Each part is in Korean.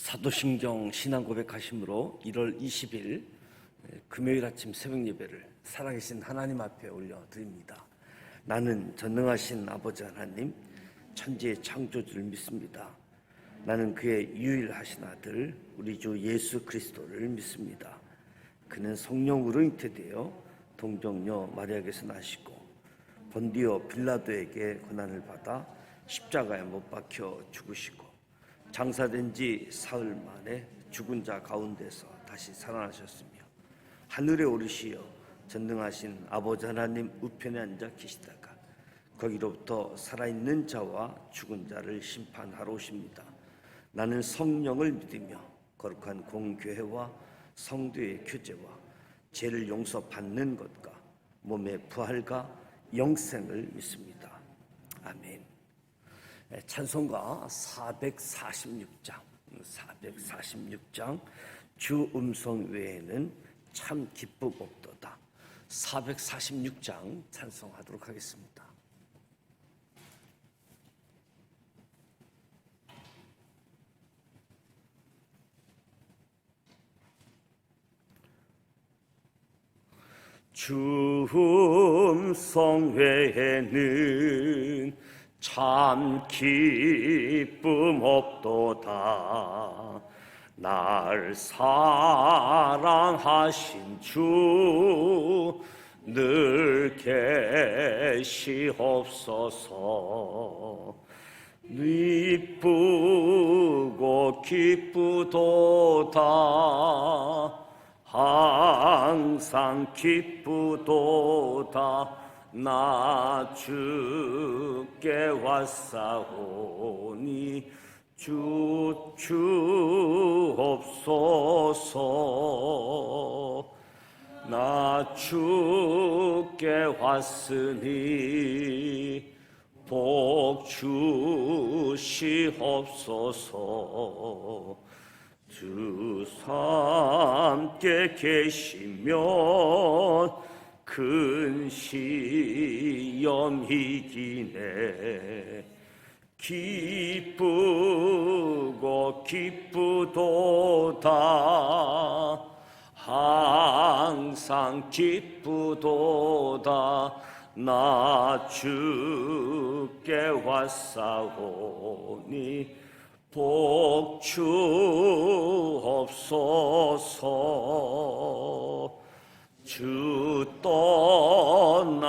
사도신경 신앙 고백하심으로 1월 20일 금요일 아침 새벽 예배를 살아계신 하나님 앞에 올려드립니다. 나는 전능하신 아버지 하나님, 천지의 창조주를 믿습니다. 나는 그의 유일하신 아들 우리 주 예수 그리스도를 믿습니다. 그는 성령으로 잉태되어 동정녀 마리아에게서 나시고 본디오 빌라도에게 고난을 받아 십자가에 못 박혀 죽으시고 장사된 지 사흘 만에 죽은 자 가운데서 다시 살아나셨으며 하늘에 오르시어 전능하신 아버지 하나님 우편에 앉아 계시다가 거기로부터 살아있는 자와 죽은 자를 심판하러 오십니다. 나는 성령을 믿으며 거룩한 공교회와 성도의 교제와 죄를 용서받는 것과 몸의 부활과 영생을 믿습니다. 아멘. 찬송가 446장 주 음성 외에는 참 기쁨 없도다. 446장 찬송하도록 하겠습니다. 주 음성 외에는 참 기쁨 없도다. 날 사랑하신 주 늘 계시옵소서. 기쁘고 기쁘도다. 항상 기쁘도다. 나 주께 왔사오니 주옵소서. 나 주께 왔으니 복 주시옵소서. 주 함께 계시면 큰 시험 이기네. 기쁘고 기쁘도다. 항상 기쁘도다. 나 주께 왔사오니 복 주옵소서. 주 떠나가시면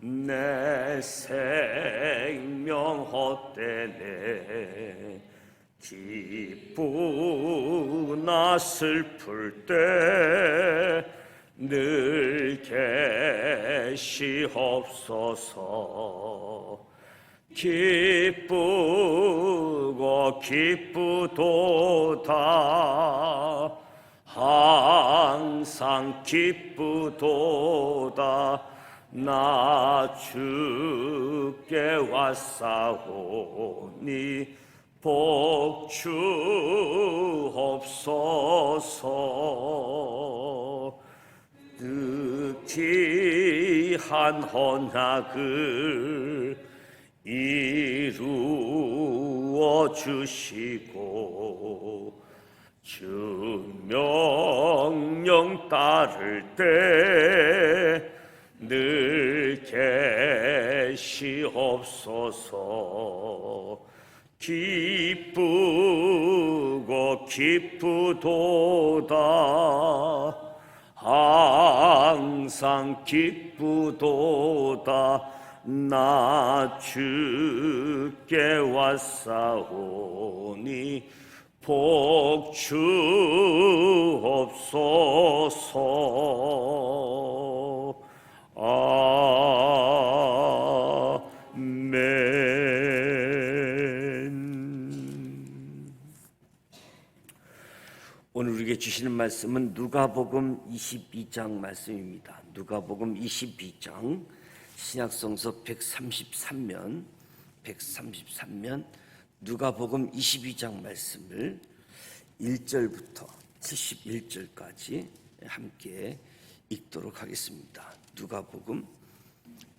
내 생명 헛되네. 기쁘나 슬플 때 늘 계시옵소서. 기쁘고 기쁘도다. 항상 기쁘도다. 나 주께 왔사오니 복 주옵소서. 뜻한 언약을 이루어 주시고 주 명령 따를 때 늘 계시옵소서. 기쁘고 기쁘도다. 항상 기쁘도다. 나 주께 왔사오니 복 주옵소서. 아멘. 오늘 우리에게 주시는 말씀은 누가복음 22장 말씀입니다. 누가복음 22장 신약성서 133면 누가복음 22장 말씀을 1절부터 71절까지 함께 읽도록 하겠습니다. 누가복음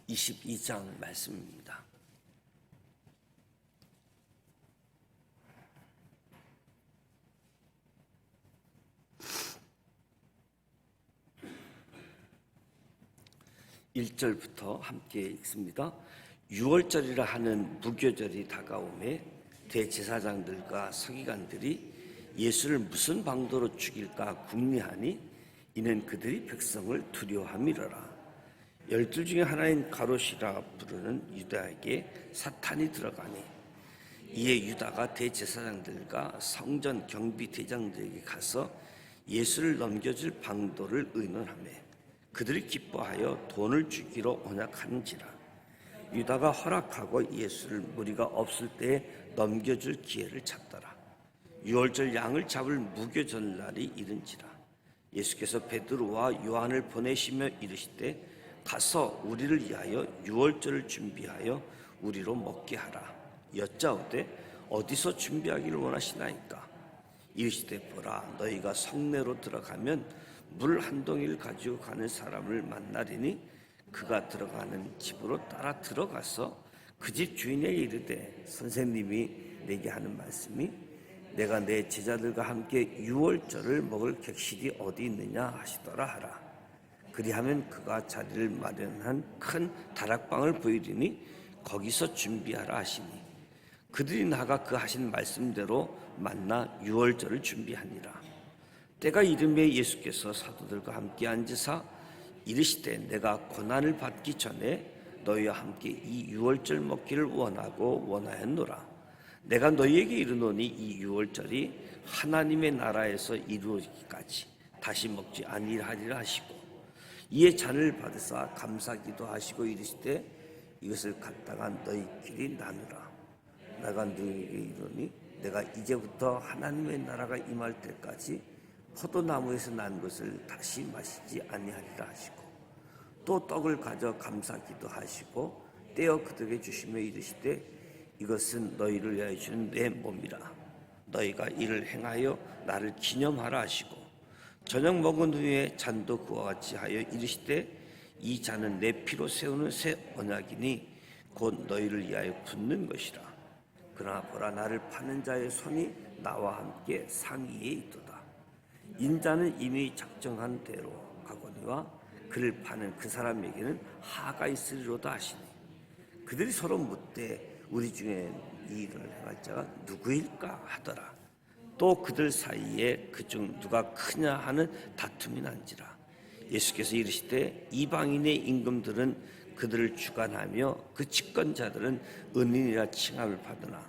22장 말씀입니다. 1절부터 함께 읽습니다. 6월절이라 하는 무교절이 다가오매 대제사장들과 서기관들이 예수를 무슨 방도로 죽일까 궁리하니 이는 그들이 백성을 두려워함이로라. 12 중에 하나인 가롯이라 부르는 유다에게 사탄이 들어가니 이에 유다가 대제사장들과 성전 경비대장들에게 가서 예수를 넘겨줄 방도를 의논하며 그들이 기뻐하여 돈을 주기로 언약하는지라. 유다가 허락하고 예수를 무리가 없을 때에 넘겨줄 기회를 찾더라. 6월절 양을 잡을 무교절 날이 이른지라. 예수께서 베드로와 요한을 보내시며 이르시되 가서 우리를 위하여 6월절을 준비하여 우리로 먹게 하라. 여짜오되 어디서 준비하기를 원하시나이까? 이르시되 보라, 너희가 성내로 들어가면 물 한 동이를 가지고 가는 사람을 만나리니 그가 들어가는 집으로 따라 들어가서 그 집 주인에게 이르되 선생님이 내게 하는 말씀이 내가 내 제자들과 함께 6월절을 먹을 객실이 어디 있느냐 하시더라 하라. 그리하면 그가 자리를 마련한 큰 다락방을 보이리니 거기서 준비하라 하시니 그들이 나가 그 하신 말씀대로 만나 6월절을 준비하니라. 때가 이르매 예수께서 사도들과 함께 앉으사 이르시되 내가 고난을 받기 전에 너희와 함께 이 6월절 먹기를 원하고 원하였노라. 내가 너희에게 이르노니 이 6월절이 하나님의 나라에서 이루어지기까지 다시 먹지 아니하리라 하시고 이에 잔을 받으사 감사기도 하시고 이르시되 이것을 갖다가 너희끼리 나누라. 내가 너희에게 이르노니 내가 이제부터 하나님의 나라가 임할 때까지 포도나무에서 난 것을 다시 마시지 아니하리라 하시고 또 떡을 가져 감사기도 하시고 떼어 그들에게 주시며 이르시되 이것은 너희를 위하여 주는 내 몸이라. 너희가 이를 행하여 나를 기념하라 하시고 저녁 먹은 후에 잔도 그와 같이 하여 이르시되 이 잔은 내 피로 세우는 새 언약이니 곧 너희를 위하여 붓는 것이라. 그러나 보라, 나를 파는 자의 손이 나와 함께 상위에 있도다. 인자는 이미 작정한 대로 가거니와 그를 파는 그 사람에게는 하가 있으리로다 하시니 그들이 서로 묻되 우리 중에 이 일을 행할 자가 누구일까 하더라. 또 그들 사이에 그중 누가 크냐 하는 다툼이 난지라. 예수께서 이르시되 이방인의 임금들은 그들을 주관하며 그 집권자들은 은인이라 칭함을 받으나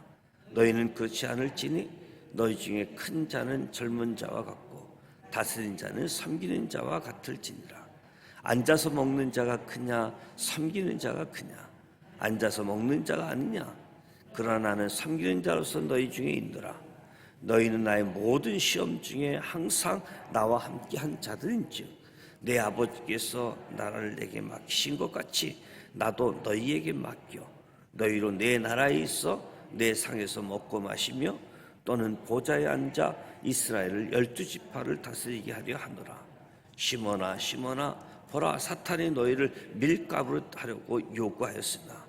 너희는 그렇지 않을지니 너희 중에 큰 자는 젊은 자와 같고 다스린 자는 섬기는 자와 같을지니라. 앉아서 먹는 자가 크냐 섬기는 자가 크냐? 앉아서 먹는 자가 아니냐? 그러나 나는 섬기는 자로서 너희 중에 있노라. 너희는 나의 모든 시험 중에 항상 나와 함께한 자들인즉 내 아버지께서 나라를 내게 맡기신 것 같이 나도 너희에게 맡겨 너희로 내 나라에 있어 내 상에서 먹고 마시며 또는 보좌에 앉아 이스라엘을 12지파를 다스리게 하려 하노라. 시몬아 시몬아 보라, 사탄이 너희를 밀가부릇 하려고 요구하였으나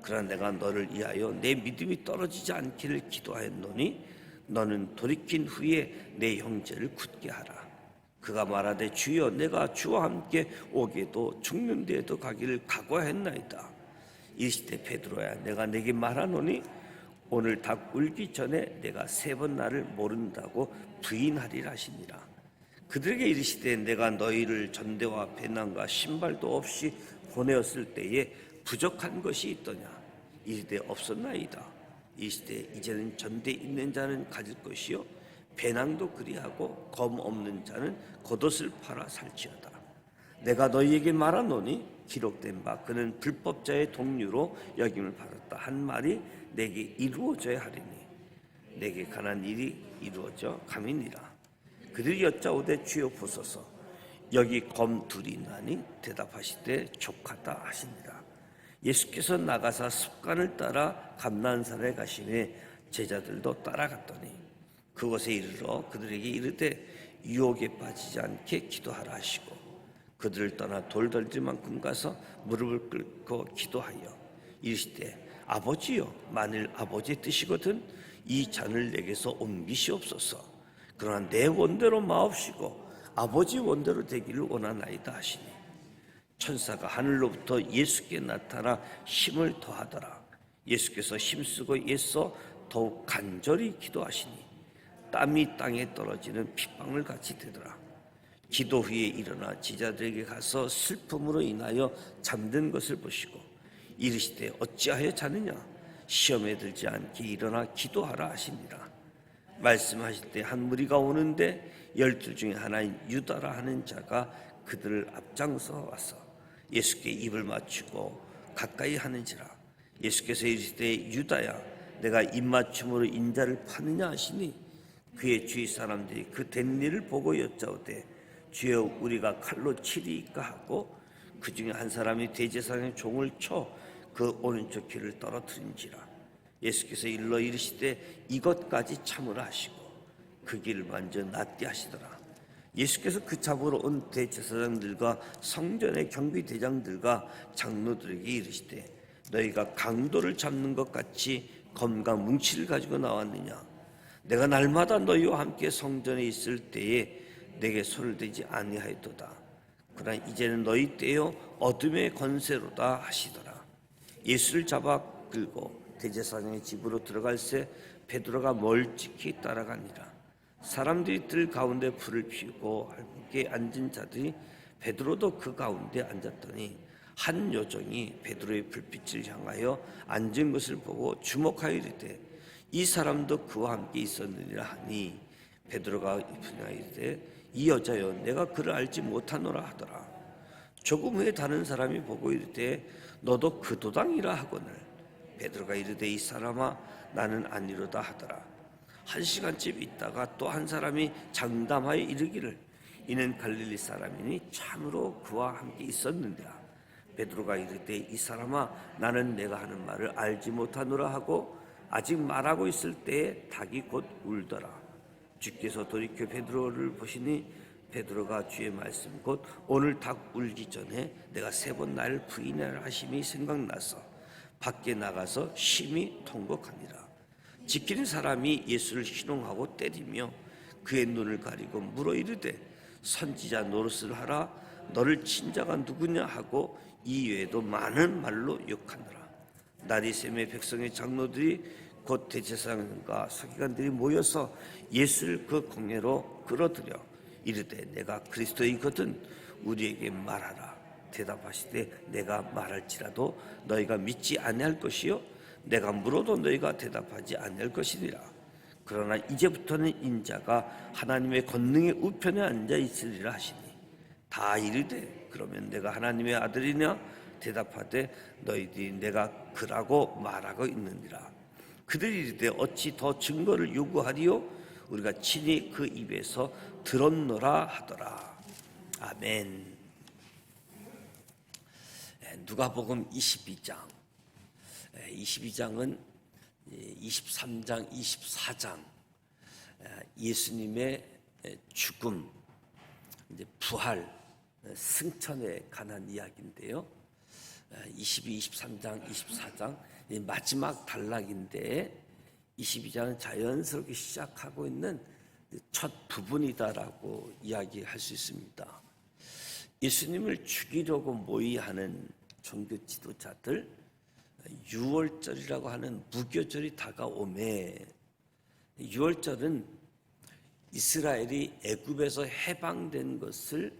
그러나 내가 너를 위하여 내 믿음이 떨어지지 않기를 기도하였노니 너는 돌이킨 후에 내 형제를 굳게 하라. 그가 말하되 주여 내가 주와 함께 오게도 죽는 데에도 가기를 각오했나이다. 이르시되 베드로야 내가 내게 말하노니 오늘 닭 울기 전에 내가 3번 나를 모른다고 부인하리라 하시니라. 그들에게 이르시되 내가 너희를 전대와 배낭과 신발도 없이 보내었을 때에 부족한 것이 있더냐? 이르되 없었나이다. 이르시되 이제는 전대 있는 자는 가질 것이요 배낭도 그리하고 검 없는 자는 겉옷을 팔아 살지어다. 내가 너희에게 말하노니 기록된 바 그는 불법자의 동류로 여김을 받았다 한 말이 내게 이루어져야 하리니 내게 관한 일이 이루어져 감이니라. 그들이 여짜오되 주여 보소서 여기 검 둘이 있나니 대답하시되 족하다 하시니라. 예수께서 나가사 습관을 따라 감난산에 가시매 제자들도 따라갔더니 그곳에 이르러 그들에게 이르되 유혹에 빠지지 않게 기도하라 하시고 그들을 떠나 돌덜들만큼 가서 무릎을 꿇고 기도하여 이르시되 아버지여 만일 아버지의 뜻이거든 이 잔을 내게서 옮기시옵소서. 그러나 내 원대로 마옵시고 아버지 원대로 되기를 원하나이다 하시니 천사가 하늘로부터 예수께 나타나 힘을 더하더라. 예수께서 힘쓰고 애써 더욱 간절히 기도하시니 땀이 땅에 떨어지는 핏방울 같이 되더라. 기도 후에 일어나 제자들에게 가서 슬픔으로 인하여 잠든 것을 보시고 이르시되 어찌하여 자느냐? 시험에 들지 않게 일어나 기도하라 하시니라. 말씀하실 때 한 무리가 오는데 12 중에 하나인 유다라 하는 자가 그들을 앞장서 와서 예수께 입을 맞추고 가까이 하는지라. 예수께서 이르시되 유다야 내가 입맞춤으로 인자를 파느냐 하시니 그의 주위 사람들이 그 된 일을 보고 여짜오되 주여 우리가 칼로 치리이까 하고 그 중에 한 사람이 대제사장의 종을 쳐 그 오른쪽 귀를 떨어뜨린지라. 예수께서 일러 이르시되 이것까지 참으라 하시고 그 길을 만져 낫게 하시더라. 예수께서 그 잡으러 온 대제사장들과 성전의 경비대장들과 장로들에게 이르시되 너희가 강도를 잡는 것 같이 검과 뭉치를 가지고 나왔느냐? 내가 날마다 너희와 함께 성전에 있을 때에 내게 손을 대지 아니하였도다. 그러나 이제는 너희 때요 어둠의 권세로다 하시더라. 예수를 잡아 끌고 대제사장의 집으로 들어갈새 베드로가 멀찍이 따라가니라. 사람들이 뜰 가운데 불을 피우고 함께 앉은 자들이 베드로도 그 가운데 앉았더니 한 요정이 베드로의 불빛을 향하여 앉은 것을 보고 주목하여 이르되 이 사람도 그와 함께 있었느니라 하니 베드로가 이르되 이 여자여 내가 그를 알지 못하노라 하더라. 조금 후에 다른 사람이 보고 이르되 너도 그 도당이라 하거늘 베드로가 이르되 이 사람아 나는 아니로다 하더라. 1시간쯤 있다가 또 한 사람이 장담하여 이르기를 이는 갈릴리 사람이니 참으로 그와 함께 있었는데라. 베드로가 이르되 이 사람아 나는 내가 하는 말을 알지 못하노라 하고 아직 말하고 있을 때에 닭이 곧 울더라. 주께서 돌이켜 베드로를 보시니 베드로가 주의 말씀 곧 오늘 닭 울기 전에 내가 3번 나를 부인하라 하심이 생각나서 밖에 나가서 심히 통곡하니라. 지키는 사람이 예수를 희롱하고 때리며 그의 눈을 가리고 물어 이르되 선지자 노릇을 하라. 너를 친 자가 누구냐 하고 이외에도 많은 말로 욕하느라. 나리샘의 백성의 장로들이 곧 대제사장과 서기관들이 모여서 예수를 그 공회로 끌어들여 이르되 내가 그리스도이거든 우리에게 말하라. 대답하시되 내가 말할지라도 너희가 믿지 아니할 것이요 내가 물어도 너희가 대답하지 아니할 것이니라. 그러나 이제부터는 인자가 하나님의 권능의 우편에 앉아 있으리라 하시니 다 이르되 그러면 내가 하나님의 아들이냐 대답하되 너희들이 내가 그라고 말하고 있느니라. 그들이 이르되 어찌 더 증거를 요구하리요 우리가 친히 그 입에서 들었노라 하더라. 아멘. 누가복음 22장 22장은 23장, 24장 예수님의 죽음, 이제 부활, 승천에 관한 이야기인데요. 22, 23장, 24장 마지막 단락인데 22장은 자연스럽게 시작하고 있는 첫 부분이다라고 이야기할 수 있습니다. 예수님을 죽이려고 모의하는 종교 지도자들, 유월절이라고 하는 무교절이 다가오매, 유월절은 이스라엘이 애굽에서 해방된 것을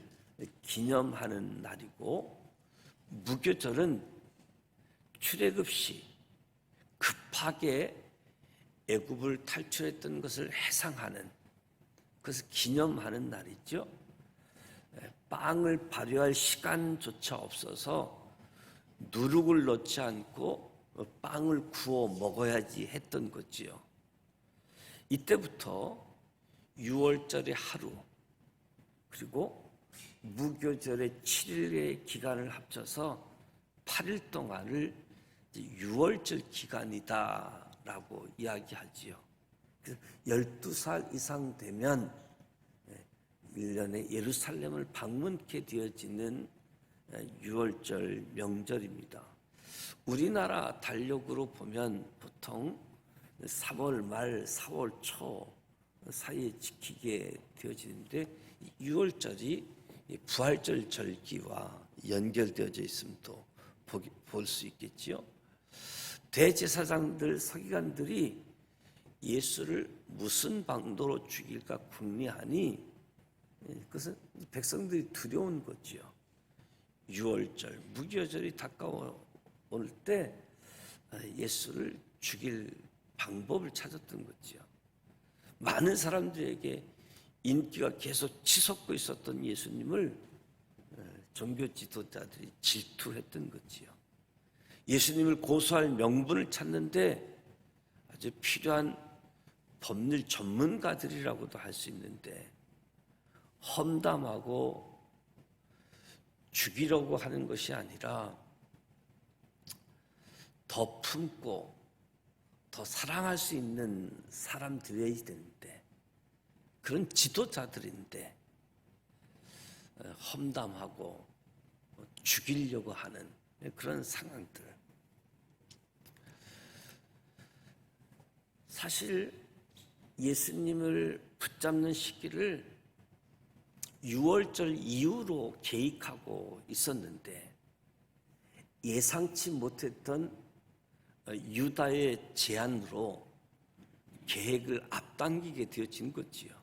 기념하는 날이고, 무교절은 출애굽 시 급하게 애굽을 탈출했던 것을 해상하는, 그것을 기념하는 날이죠. 빵을 발효할 시간조차 없어서 누룩을 넣지 않고 빵을 구워 먹어야지 했던 거지요. 이때부터 유월절의 하루 그리고 무교절의 7일의 기간을 합쳐서 8일 동안을 유월절 기간이다라고 이야기하지요. 12살 이상 되면 1년에 예루살렘을 방문케 되어지는 유월절 명절입니다. 우리나라 달력으로 보면 보통 3월 말 4월 초 사이에 지키게 되어지는데 6월절이 이 부활절 절기와 연결되어져 있음도 볼 수 있겠지요. 대제사장들, 서기관들이 예수를 무슨 방도로 죽일까 궁리하니 그것은 백성들이 두려운 거지요. 유월절, 무교절이 다가올 때 예수를 죽일 방법을 찾았던 거지요. 많은 사람들에게 인기가 계속 치솟고 있었던 예수님을 종교 지도자들이 질투했던 거지요. 예수님을 고소할 명분을 찾는데 아주 필요한 법률 전문가들이라고도 할 수 있는데 험담하고 죽이려고 하는 것이 아니라 더 품고 더 사랑할 수 있는 사람들이어야 되는데 그런 지도자들인데 험담하고 죽이려고 하는 그런 상황들. 사실 예수님을 붙잡는 시기를 유월절 이후로 계획하고 있었는데 예상치 못했던 유다의 제안으로 계획을 앞당기게 되어진 거지요.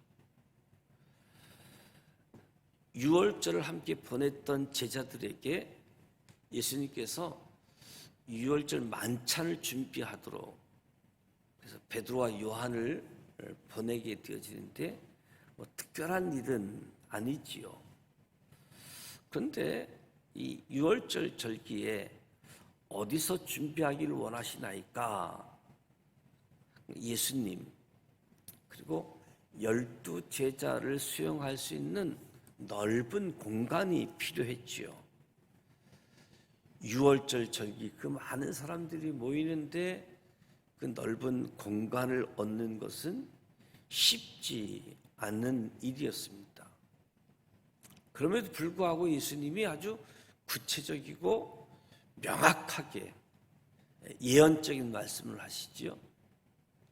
유월절을 함께 보냈던 제자들에게 예수님께서 유월절 만찬을 준비하도록 그래서 베드로와 요한을 보내게 되어지는데 특별한 일은 아니지요. 그런데 이 유월절 절기에 어디서 준비하기를 원하시나이까? 예수님 그리고 12 제자를 수용할 수 있는 넓은 공간이 필요했지요. 유월절 절기 그 많은 사람들이 모이는데 그 넓은 공간을 얻는 것은 쉽지 않는 일이었습니다. 그럼에도 불구하고 예수님이 아주 구체적이고 명확하게 예언적인 말씀을 하시지요.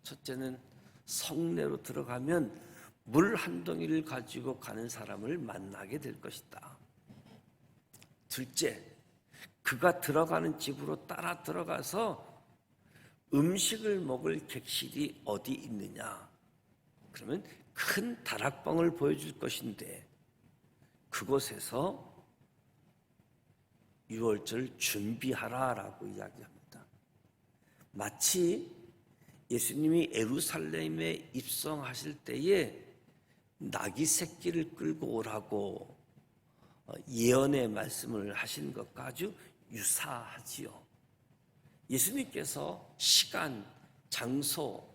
첫째는 성내로 들어가면 물 한 동이를 가지고 가는 사람을 만나게 될 것이다. 둘째, 그가 들어가는 집으로 따라 들어가서 음식을 먹을 객실이 어디 있느냐? 그러면 큰 다락방을 보여줄 것인데 그곳에서 유월절 준비하라라고 이야기합니다. 마치 예수님이 예루살렘에 입성하실 때에 나귀 새끼를 끌고 오라고 예언의 말씀을 하신 것과 아주 유사하지요. 예수님께서 시간, 장소,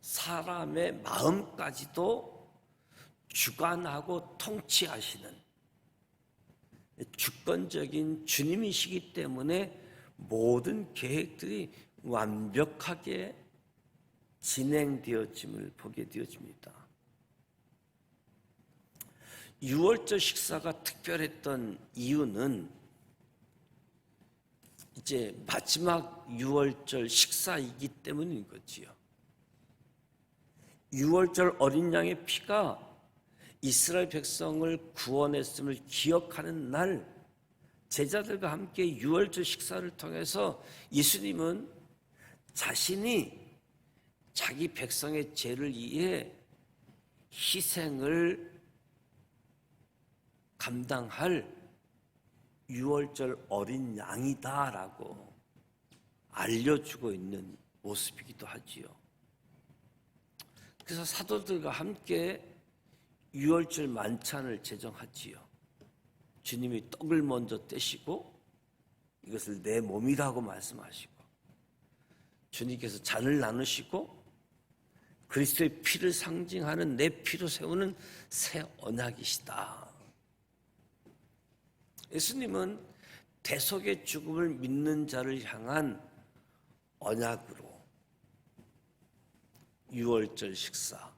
사람의 마음까지도 주관하고 통치하시는 주권적인 주님이시기 때문에 모든 계획들이 완벽하게 진행되어짐을 보게 되어집니다. 유월절 식사가 특별했던 이유는 이제 마지막 유월절 식사이기 때문인 거지요. 유월절 어린 양의 피가 이스라엘 백성을 구원했음을 기억하는 날 제자들과 함께 유월절 식사를 통해서 예수님은 자신이 자기 백성의 죄를 위해 희생을 감당할 유월절 어린 양이다라고 알려주고 있는 모습이기도 하지요. 그래서 사도들과 함께 유월절 만찬을 제정하지요. 주님이 떡을 먼저 떼시고 이것을 내 몸이라고 말씀하시고 주님께서 잔을 나누시고 그리스도의 피를 상징하는 내 피로 세우는 새 언약이시다. 예수님은 대속의 죽음을 믿는 자를 향한 언약으로 유월절 식사,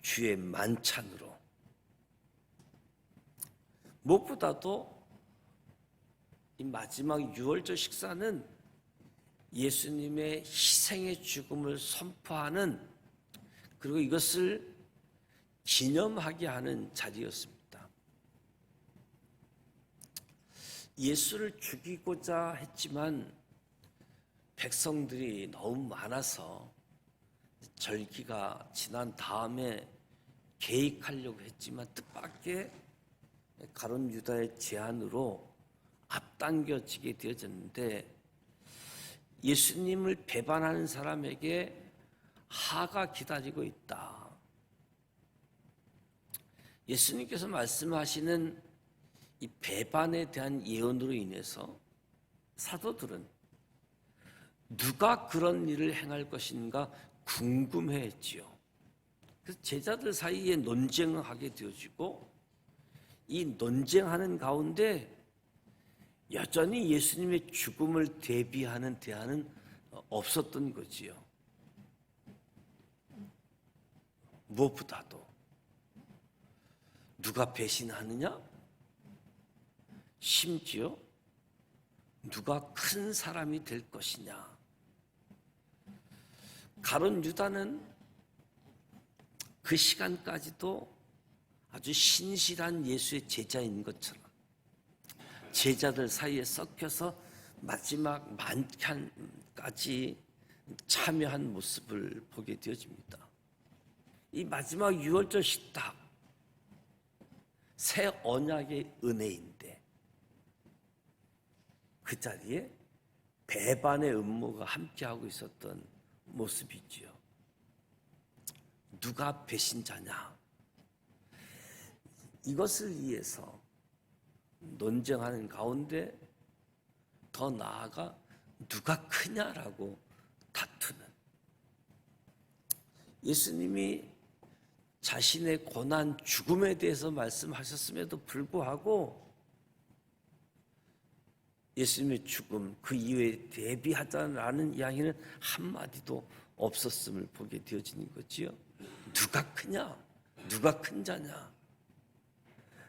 주의 만찬으로 무엇보다도 이 마지막 유월절 식사는 예수님의 희생의 죽음을 선포하는 그리고 이것을 기념하게 하는 자리였습니다. 예수를 죽이고자 했지만 백성들이 너무 많아서 절기가 지난 다음에 계획하려고 했지만 뜻밖의 가룟 유다의 제안으로 앞당겨지게 되어졌는데, 예수님을 배반하는 사람에게 하가 기다리고 있다. 예수님께서 말씀하시는 이 배반에 대한 예언으로 인해서 사도들은 누가 그런 일을 행할 것인가 궁금해했지요. 그래서 제자들 사이에 논쟁을 하게 되어지고, 이 논쟁하는 가운데 여전히 예수님의 죽음을 대비하는 대안은 없었던 거지요. 무엇보다도 누가 배신하느냐? 심지어 누가 큰 사람이 될 것이냐? 가룟 유다는 그 시간까지도 아주 신실한 예수의 제자인 것처럼 제자들 사이에 섞여서 마지막 만찬까지 참여한 모습을 보게 되어집니다. 이 마지막 유월절 식탁, 새 언약의 은혜인데 그 자리에 배반의 음모가 함께하고 있었던 모습이지요. 누가 배신자냐? 이것을 위해서 논쟁하는 가운데 더 나아가 누가 크냐라고 다투는, 예수님이 자신의 고난, 죽음에 대해서 말씀하셨음에도 불구하고 예수님의 죽음, 그 이후에 대비하자라는 이야기는 한마디도 없었음을 보게 되어지는 거지요. 누가 크냐? 누가 큰 자냐?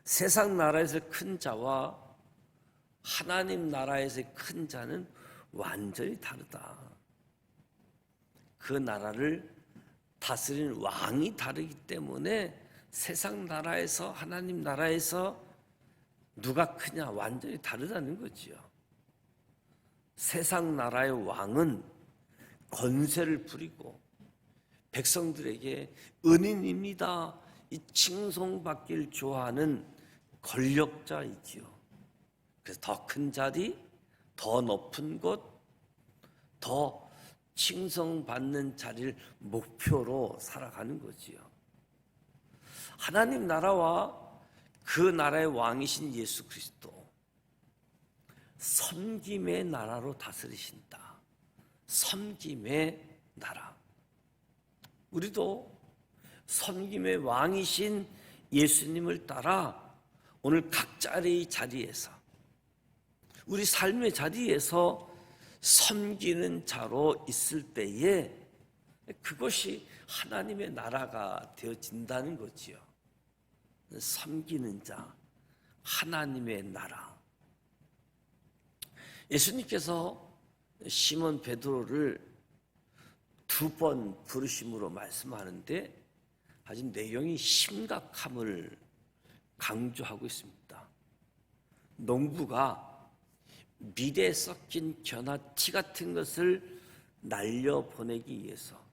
세상 나라에서 큰 자와 하나님 나라에서의 큰 자는 완전히 다르다. 그 나라를 다스리는 왕이 다르기 때문에 세상 나라에서 하나님 나라에서 누가 크냐 완전히 다르다는 거지요. 세상 나라의 왕은 권세를 부리고 백성들에게 은인입니다, 이 칭송받기를 좋아하는 권력자이지요. 그래서 더 큰 자리, 더 높은 곳, 더 칭송받는 자리를 목표로 살아가는 거지요. 하나님 나라와 그 나라의 왕이신 예수 그리스도, 섬김의 나라로 다스리신다. 섬김의 나라. 우리도 섬김의 왕이신 예수님을 따라 오늘 각자의 자리에서, 우리 삶의 자리에서 섬기는 자로 있을 때에 그것이 하나님의 나라가 되어진다는 거지요. 섬기는 자, 하나님의 나라. 예수님께서 시몬 베드로를 2번 부르심으로 말씀하는데 아주 내용이 심각함을 강조하고 있습니다. 농부가 밀에 섞인 겨나 티 같은 것을 날려보내기 위해서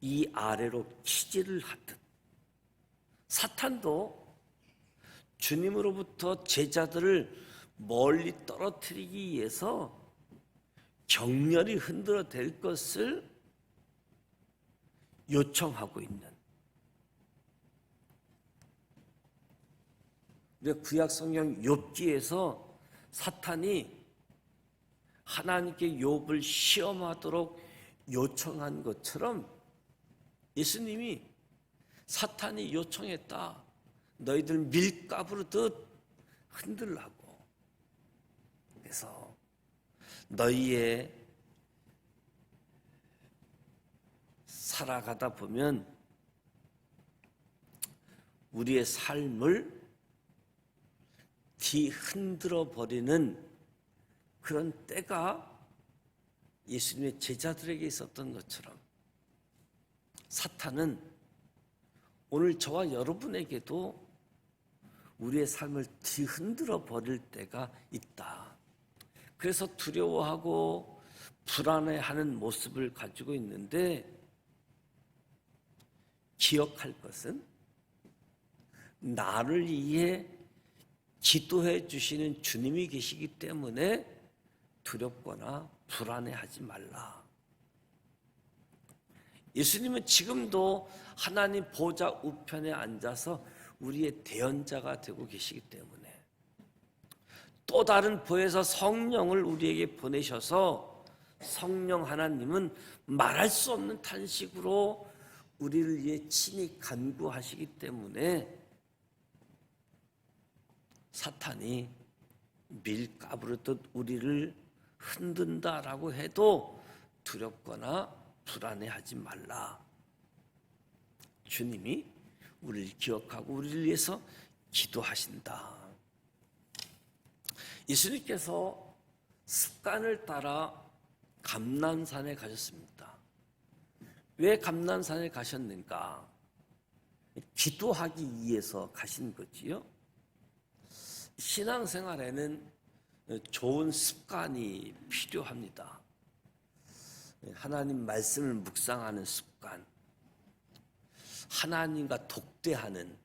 이 아래로 키질을 하듯, 사탄도 주님으로부터 제자들을 멀리 떨어뜨리기 위해서 격렬히 흔들어 댈 것을 요청하고 있는, 우리가 구약 성경 욥기에서 사탄이 하나님께 욥을 시험하도록 요청한 것처럼 예수님이 사탄이 요청했다. 너희들 밀가부르듯 흔들라고. 그래서 너희의 살아가다 보면 우리의 삶을 뒤흔들어 버리는 그런 때가 예수님의 제자들에게 있었던 것처럼 사탄은 오늘 저와 여러분에게도 우리의 삶을 뒤흔들어 버릴 때가 있다. 그래서 두려워하고 불안해하는 모습을 가지고 있는데, 기억할 것은 나를 위해 기도해 주시는 주님이 계시기 때문에 두렵거나 불안해하지 말라. 예수님은 지금도 하나님 보좌 우편에 앉아서 우리의 대언자가 되고 계시기 때문에, 또 다른 부에서 성령을 우리에게 보내셔서 성령 하나님은 말할 수 없는 탄식으로 우리를 위해 친히 간구하시기 때문에 사탄이 밀가부르듯 우리를 흔든다라고 해도 두렵거나 불안해하지 말라. 주님이 우리를 기억하고 우리를 위해서 기도하신다. 예수님께서 습관을 따라 감람산에 가셨습니다. 왜 감람산에 가셨는가? 기도하기 위해서 가신 거지요. 신앙생활에는 좋은 습관이 필요합니다. 하나님 말씀을 묵상하는 습관, 하나님과 독대하는,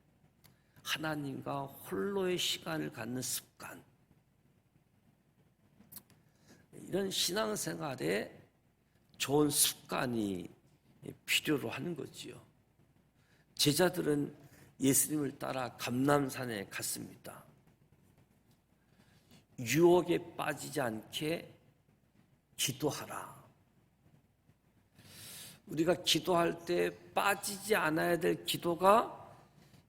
하나님과 홀로의 시간을 갖는 습관, 이런 신앙생활에 좋은 습관이 필요로 하는 거지요. 제자들은 예수님을 따라 감람산에 갔습니다. 유혹에 빠지지 않게 기도하라. 우리가 기도할 때 빠지지 않아야 될 기도가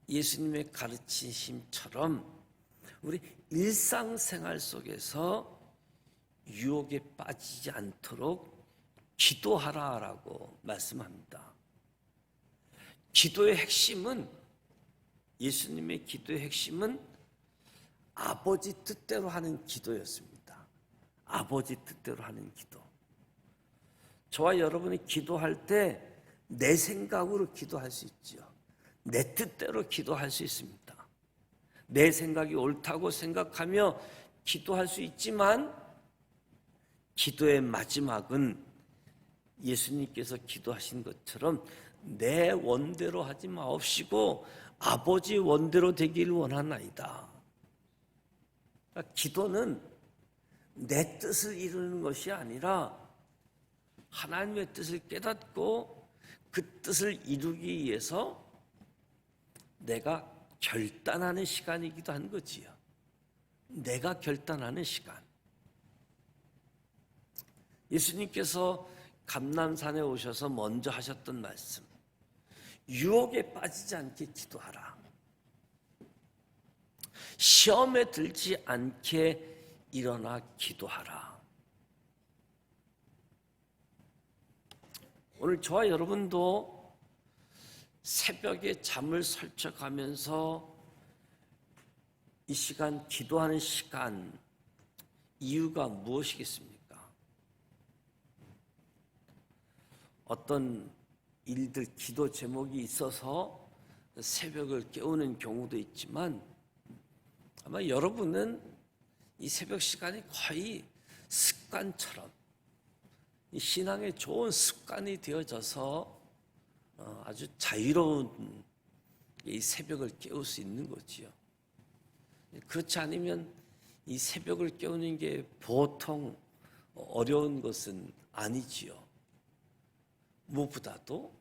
예수님의 가르치심처럼 우리 일상생활 속에서 유혹에 빠지지 않도록 기도하라라고 말씀합니다. 기도의 핵심은, 예수님의 기도의 핵심은 아버지 뜻대로 하는 기도였습니다. 아버지 뜻대로 하는 기도. 저와 여러분이 기도할 때 내 생각으로 기도할 수 있죠. 내 뜻대로 기도할 수 있습니다. 내 생각이 옳다고 생각하며 기도할 수 있지만, 기도의 마지막은 예수님께서 기도하신 것처럼 내 원대로 하지 마옵시고 아버지 원대로 되기를 원하나이다. 그러니까 기도는 내 뜻을 이루는 것이 아니라 하나님의 뜻을 깨닫고 그 뜻을 이루기 위해서 내가 결단하는 시간이기도 한 거지요. 내가 결단하는 시간. 예수님께서 감람산에 오셔서 먼저 하셨던 말씀, 유혹에 빠지지 않게 기도하라. 시험에 들지 않게 일어나 기도하라. 오늘 저와 여러분도 새벽에 잠을 설쳐가면서 이 시간 기도하는 시간, 이유가 무엇이겠습니까? 어떤 일들, 기도 제목이 있어서 새벽을 깨우는 경우도 있지만, 아마 여러분은 이 새벽 시간이 거의 습관처럼, 이 신앙의 좋은 습관이 되어져서 아주 자유로운 이 새벽을 깨울 수 있는 거지요. 그렇지 않으면 이 새벽을 깨우는 게 보통 어려운 것은 아니지요. 무엇보다도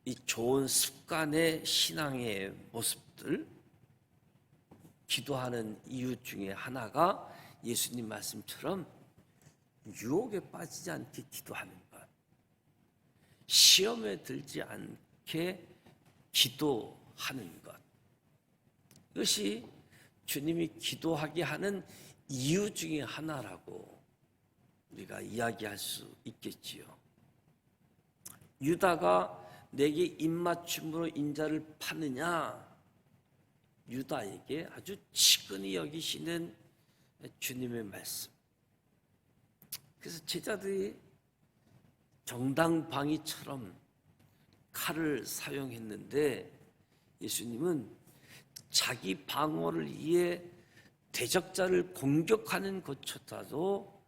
이 좋은 습관의 신앙의 모습들, 기도하는 이유 중에 하나가 예수님 말씀처럼 유혹에 빠지지 않게 기도하는 것, 시험에 들지 않게 기도하는 것, 이것이 주님이 기도하게 하는 이유 중에 하나라고 우리가 이야기할 수 있겠지요. 유다가 내게 입맞춤으로 인자를 파느냐, 유다에게 아주 치근히 여기시는 주님의 말씀. 그래서 제자들이 정당방위처럼 칼을 사용했는데 예수님은 자기 방어를 위해 대적자를 공격하는 것조차도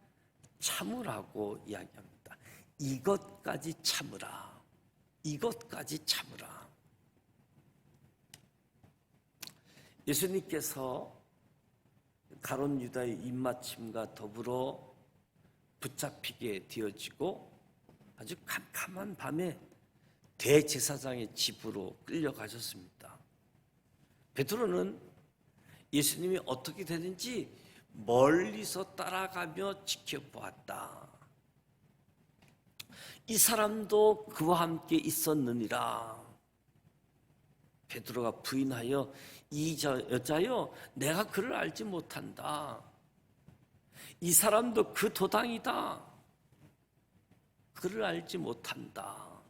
참으라고 이야기합니다. 이것까지 참으라. 이것까지 참으라. 예수님께서 가룟 유다의 입맞춤과 더불어 붙잡히게 되어지고 아주 캄캄한 밤에 대제사장의 집으로 끌려가셨습니다. 베드로는 예수님이 어떻게 되는지 멀리서 따라가며 지켜보았다. 이 사람도 그와 함께 있었느니라. 베드로가 부인하여 이 여자여 내가 그를 알지 못한다. 이 사람도 그 도당이다. 그를 알지 못한다.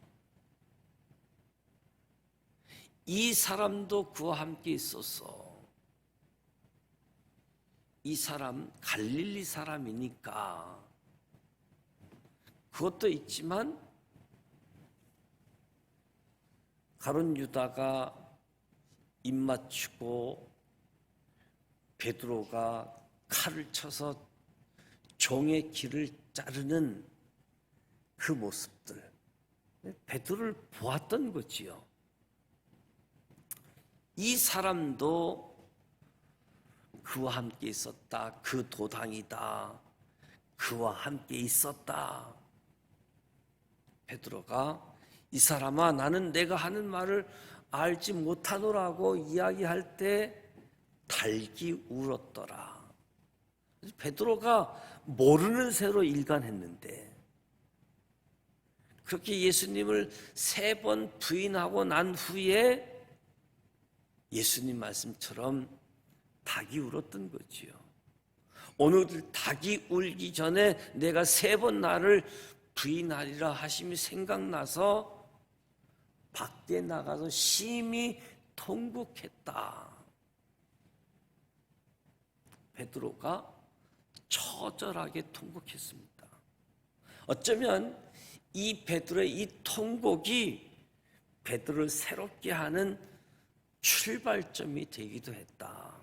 이 사람도 그와 함께 있었어. 이 사람 갈릴리 사람이니까 그것도 있지만 가룟 유다가 입맞추고 베드로가 칼을 쳐서 종의 길을 자르는 그 모습들, 베드로를 보았던 거지요. 이 사람도 그와 함께 있었다. 그 도당이다. 그와 함께 있었다. 베드로가 이 사람아 나는 내가 하는 말을 알지 못하노라고 이야기할 때 달기 울었더라. 베드로가 모르는 새로 일관했는데 그렇게 예수님을 3번 부인하고 난 후에 예수님 말씀처럼 닭이 울었던 거지요. 오늘 닭이 울기 전에 내가 3번 나를 부인하리라 하심이 생각나서 밖에 나가서 심히 통곡했다. 베드로가 처절하게 통곡했습니다. 어쩌면 이 베드로의 이 통곡이 베드로를 새롭게 하는 출발점이 되기도 했다.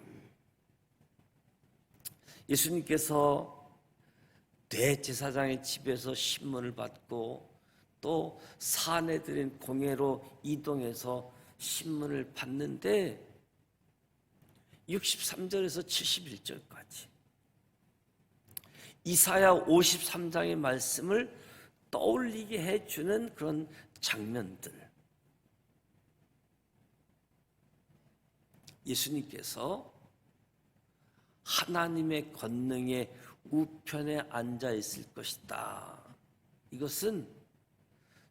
예수님께서 대제사장의 집에서 신문을 받고 또 사내들인 공회로 이동해서 신문을 받는데 63절에서 71절까지 이사야 53장의 말씀을 떠올리게 해주는 그런 장면들. 예수님께서 하나님의 권능의 우편에 앉아 있을 것이다. 이것은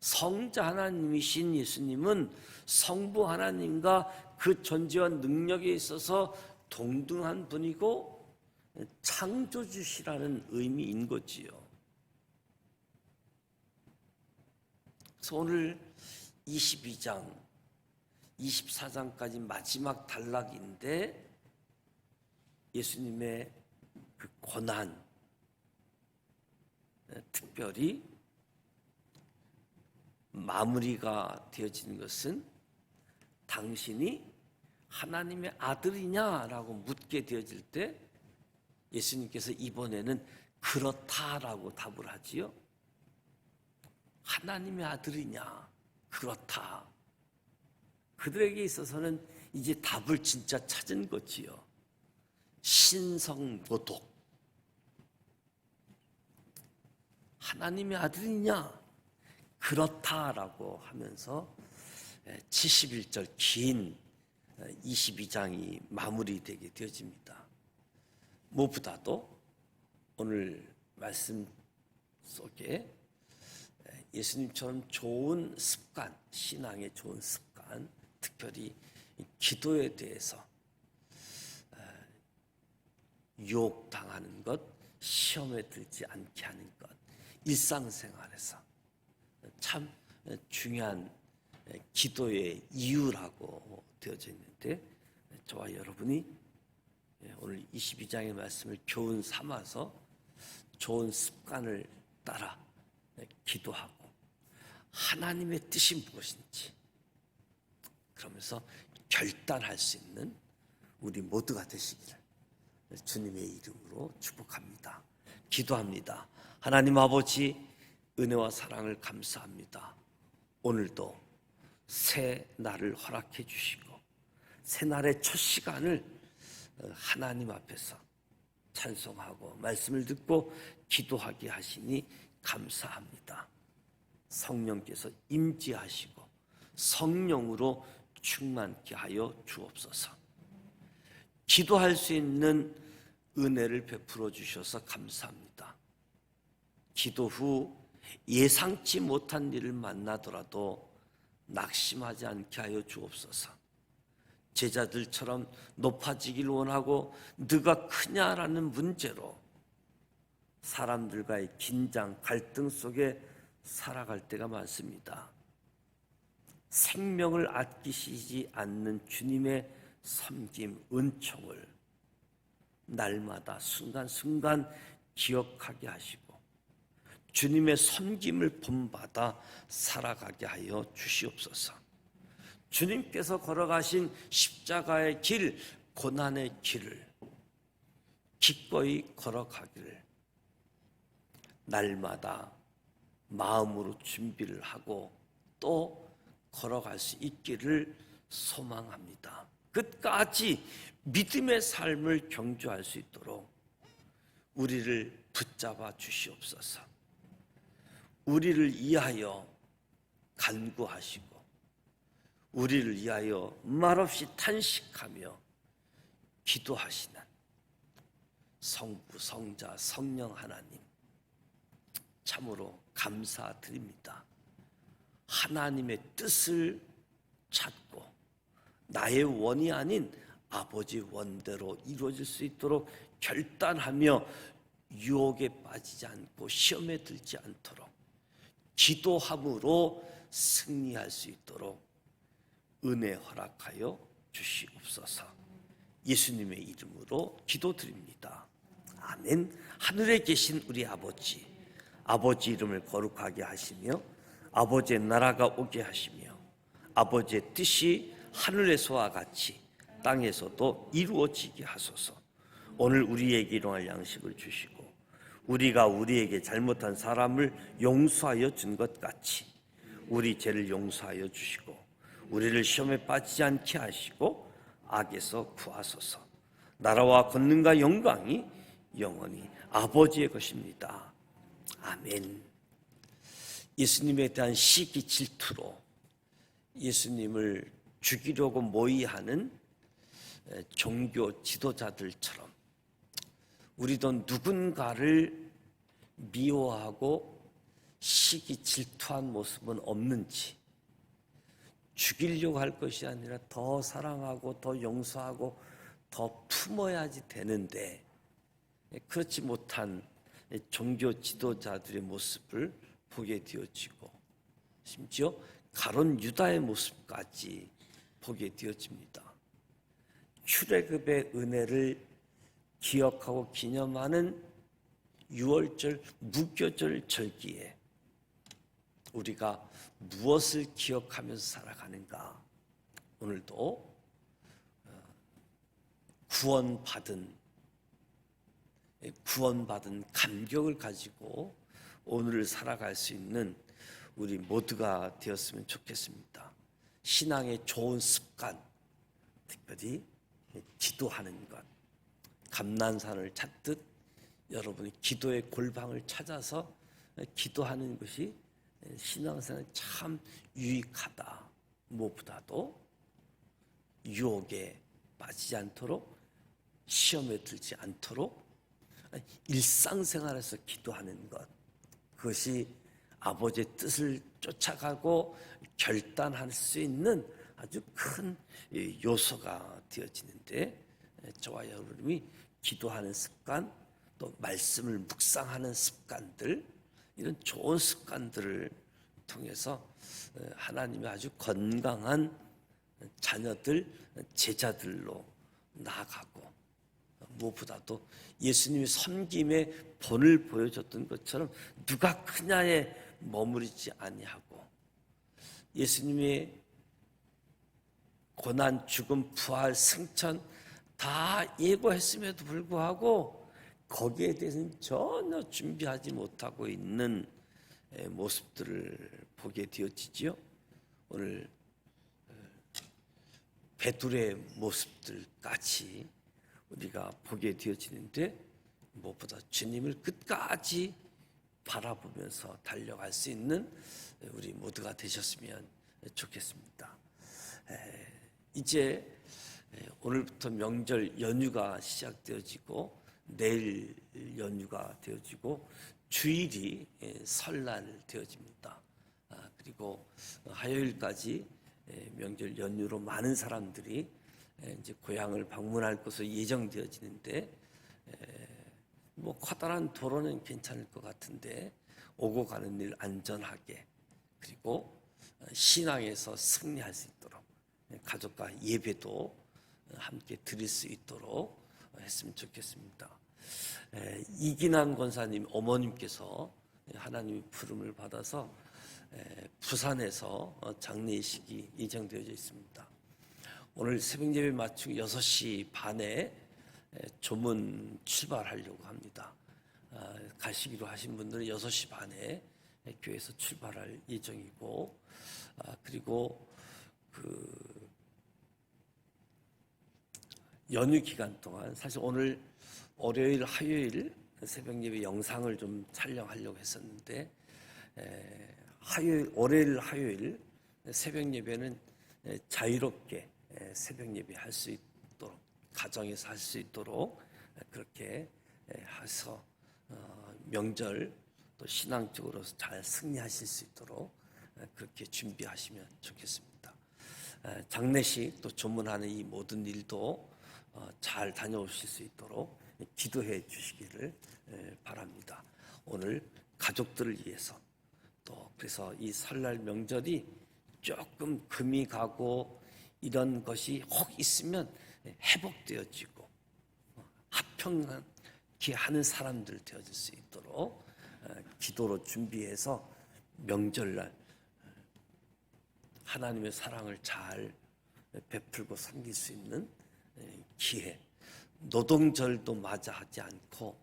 성자 하나님이신 예수님은 성부 하나님과 그 존재와 능력에 있어서 동등한 분이고 창조주시라는 의미인 거지요. 그래서 오늘 22장, 24장까지 마지막 단락인데 예수님의 그 고난, 특별히 마무리가 되어지는 것은 당신이 하나님의 아들이냐라고 묻게 되어질 때 예수님께서 이번에는 그렇다라고 답을 하지요. 하나님의 아들이냐? 그렇다. 그들에게 있어서는 이제 답을 진짜 찾은 거지요. 신성모독. 하나님의 아들이냐? 그렇다라고 하면서 71절 긴 22장이 마무리되게 되어집니다. 무엇보다도 오늘 말씀 속에 예수님처럼 좋은 습관, 신앙의 좋은 습관, 특별히 기도에 대해서 유혹당하는 것, 시험에 들지 않게 하는 것, 일상생활에서 참 중요한 기도의 이유라고 되어져 있는데 저와 여러분이 오늘 22장의 말씀을 교훈 삼아서 좋은 습관을 따라 기도하고 하나님의 뜻이 무엇인지 그러면서 결단할 수 있는 우리 모두가 되시기를 주님의 이름으로 축복합니다. 기도합니다. 하나님 아버지, 은혜와 사랑을 감사합니다. 오늘도 새 날을 허락해 주시고 새 날의 첫 시간을 하나님 앞에서 찬송하고 말씀을 듣고 기도하게 하시니 감사합니다. 성령께서 임재하시고 성령으로 충만케 하여 주옵소서. 기도할 수 있는 은혜를 베풀어 주셔서 감사합니다. 기도 후 예상치 못한 일을 만나더라도 낙심하지 않게 하여 주옵소서. 제자들처럼 높아지길 원하고 너가 크냐라는 문제로 사람들과의 긴장, 갈등 속에 살아갈 때가 많습니다. 생명을 아끼시지 않는 주님의 섬김, 은총을 날마다 순간순간 기억하게 하시고 주님의 섬김을 본받아 살아가게 하여 주시옵소서. 주님께서 걸어가신 십자가의 길, 고난의 길을 기꺼이 걸어가기를 날마다 마음으로 준비를 하고 또 걸어갈 수 있기를 소망합니다. 끝까지 믿음의 삶을 경주할 수 있도록 우리를 붙잡아 주시옵소서. 우리를 위하여 간구하시고 우리를 위하여 말없이 탄식하며 기도하시는 성부, 성자, 성령 하나님 참으로 감사드립니다. 하나님의 뜻을 찾고 나의 원이 아닌 아버지 원대로 이루어질 수 있도록 결단하며 유혹에 빠지지 않고 시험에 들지 않도록 기도함으로 승리할 수 있도록 은혜 허락하여 주시옵소서. 예수님의 이름으로 기도드립니다. 아멘. 하늘에 계신 우리 아버지, 아버지 이름을 거룩하게 하시며 아버지의 나라가 오게 하시며 아버지의 뜻이 하늘에서와 같이 땅에서도 이루어지게 하소서. 오늘 우리에게 일용할 양식을 주시고 우리가 우리에게 잘못한 사람을 용서하여 준 것 같이 우리 죄를 용서하여 주시고 우리를 시험에 빠지지 않게 하시고 악에서 구하소서. 나라와 권능과 영광이 영원히 아버지의 것입니다. 아멘. 예수님에 대한 시기 질투로 예수님을 죽이려고 모의하는 종교 지도자들처럼 우리도 누군가를 미워하고 시기 질투한 모습은 없는지, 죽이려고 할 것이 아니라 더 사랑하고 더 용서하고 더 품어야지 되는데 그렇지 못한 종교 지도자들의 모습을 보게 되어지고 심지어 가론 유다의 모습까지 보게 되어집니다. 출애굽의 은혜를 기억하고 기념하는 6월절 무교절 절기에 우리가 무엇을 기억하면서 살아가는가? 오늘도 구원받은 감격을 가지고 오늘을 살아갈 수 있는 우리 모두가 되었으면 좋겠습니다. 신앙의 좋은 습관, 특별히 기도하는 것, 감난산을 찾듯 여러분이 기도의 골방을 찾아서 기도하는 것이 신앙생활에 참 유익하다. 무엇보다도 유혹에 빠지지 않도록, 시험에 들지 않도록 일상생활에서 기도하는 것, 그것이 아버지의 뜻을 쫓아가고 결단할 수 있는 아주 큰 요소가 되어지는데, 저와 여러분이 기도하는 습관, 또 말씀을 묵상하는 습관들, 이런 좋은 습관들을 통해서 하나님의 아주 건강한 자녀들, 제자들로 나아가고, 무엇보다도 예수님이 섬김의 본을 보여줬던 것처럼 누가 크냐에 머무르지 아니하고 예수님의 고난, 죽음, 부활, 승천 다 예고했음에도 불구하고 거기에 대해서는 전혀 준비하지 못하고 있는 모습들을 보게 되어지지요. 오늘 베드로의 모습들까지 우리가 보게 되어지는데 무엇보다 주님을 끝까지 바라보면서 달려갈 수 있는 우리 모두가 되셨으면 좋겠습니다. 이제 오늘부터 명절 연휴가 시작되어지고 내일 연휴가 되어지고 주일이 설날 되어집니다. 그리고 화요일까지 명절 연휴로 많은 사람들이 이제 고향을 방문할 것으로 예정되어지는데 뭐 커다란 도로는 괜찮을 것 같은데 오고 가는 일 안전하게 그리고 신앙에서 승리할 수 있도록 가족과 예배도 함께 드릴 수 있도록 했으면 좋겠습니다. 이기남 권사님 어머님께서 하나님의 부름을 받아서 부산에서 장례식이 예정되어져 있습니다. 오늘 새벽 예배 마치고 6시 반에 조문 출발하려고 합니다. 가시기로 하신 분들은 6시 반에 교회에서 출발할 예정이고 그리고 그 연휴 기간 동안 사실 오늘 월요일, 화요일 새벽 예배 영상을 좀 촬영하려고 했었는데 월요일, 화요일 새벽 예배는 자유롭게 새벽 예배 할 수 있도록 가정에서 할 수 있도록 그렇게 해서 명절 또 신앙적으로 잘 승리하실 수 있도록 그렇게 준비하시면 좋겠습니다. 장례식 또 조문하는 이 모든 일도 잘 다녀오실 수 있도록 기도해 주시기를 바랍니다. 오늘 가족들을 위해서 또 그래서 이 설날 명절이 조금 금이 가고 이런 것이 혹 있으면 회복되어지고 화평하게 하는 사람들 되어질 수 있도록 기도로 준비해서 명절날 하나님의 사랑을 잘 베풀고 섬길 수 있는 기회, 노동절도 맞이하지 않고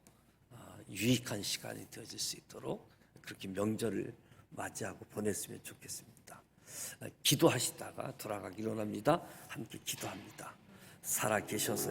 유익한 시간이 되어질 수 있도록 그렇게 명절을 맞이하고 보냈으면 좋겠습니다. 기도하시다가 돌아가기로 합니다. 함께 기도합니다. 살아 계셔서